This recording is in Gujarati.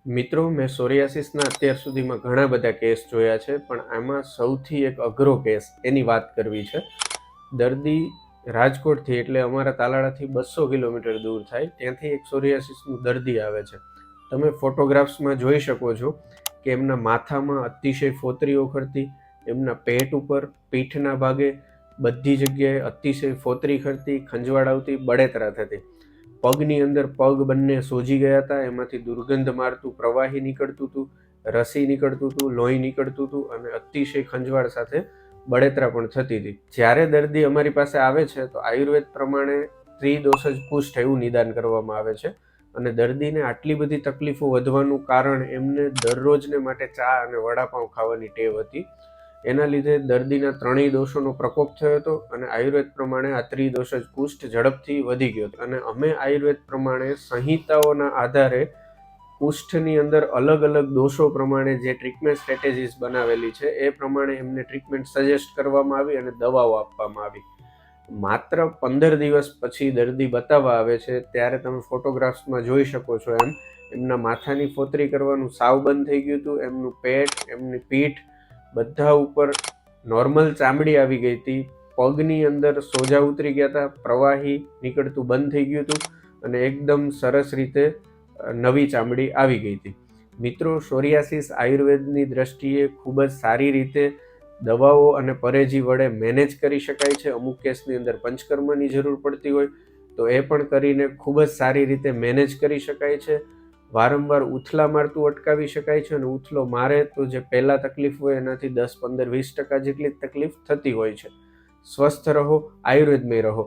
મિત્રો, મેં સોરિયાસિસના અત્યાર સુધીમાં ઘણા બધા કેસ જોયા છે, પણ આમાં સૌથી એક અઘરો કેસ એની વાત કરવી છે. દર્દી રાજકોટથી એટલે અમારા તાલાળાથી 200 કિલોમીટર દૂર થાય ત્યાંથી એક સોરિયાસિસનું દર્દી આવે છે. તમે ફોટોગ્રાફ્સમાં જોઈ શકો છો કે એમના માથામાં અતિશય ફોતરીઓ ખરતી, એમના પેટ ઉપર, પીઠના ભાગે બધી જગ્યાએ અતિશય ફોતરી ખરતી, ખંજવાળ આવતી, બળેતરા થતી. પગની અંદર પગ બંને સોજી ગયા હતા, એમાંથી દુર્ગંધ મારતું પ્રવાહી નીકળતું હતું, રસી નીકળતું હતું, લોહી નીકળતું હતું અને અતિશય ખંજવાળ સાથે બળેતરા પણ થતી હતી. જ્યારે દર્દી અમારી પાસે આવે છે તો આયુર્વેદ પ્રમાણે ત્રિદોષજ કુષ્ઠ એવું નિદાન કરવામાં આવે છે અને દર્દીને આટલી બધી તકલીફો વધવાનું કારણ એમને દરરોજને માટે ચા અને વડાપાઉં ખાવાની ટેવ હતી. એના લીધે દર્દીના ત્રણેય દોષોનો પ્રકોપ થયો હતો અને આયુર્વેદ પ્રમાણે આ ત્રિદોષજ કુષ્ઠ ઝડપથી વધી ગયો હતો. અને અમે આયુર્વેદ પ્રમાણે સંહિતાઓના આધારે કુષ્ઠની અંદર અલગ અલગ દોષો પ્રમાણે જે ટ્રીટમેન્ટ સ્ટ્રેટેજીસ બનાવેલી છે એ પ્રમાણે એમને ટ્રીટમેન્ટ સજેસ્ટ કરવામાં આવી અને દવાઓ આપવામાં આવી. માત્ર 15 દિવસ પછી દર્દી બતાવવા આવે છે ત્યારે તમે ફોટોગ્રાફ્સમાં જોઈ શકો છો એમના માથાની ફોતરી કરવાનું સાવ બંધ થઈ ગયું હતું. એમનું પેટ, એમની પીઠ બધા ઉપર નોર્મલ ચામડી આવી ગઈ હતી. પગની અંદર સોજા ઉતરી ગયા હતા, પ્રવાહી નીકળતું બંધ થઈ ગયું હતું અને એકદમ સરસ રીતે નવી ચામડી આવી ગઈ હતી. મિત્રો, સોરિયાસિસ આયુર્વેદની દ્રષ્ટિએ ખૂબ જ સારી રીતે દવાઓ અને પરેજી વડે મેનેજ કરી શકાય છે. અમુક કેસની અંદર પંચકર્મની જરૂર પડતી હોય તો એ પણ કરીને ખૂબ જ સારી રીતે મેનેજ કરી શકાય છે. વારંવાર ઉથલા મારતું અટકાવી શકાય છે અને ઉથલો મારે તો જે પહેલાં તકલીફ હોય એનાથી 10, 15, 20% જેટલી તકલીફ થતી હોય છે. સ્વસ્થ રહો, આયુર્વેદમય રહો.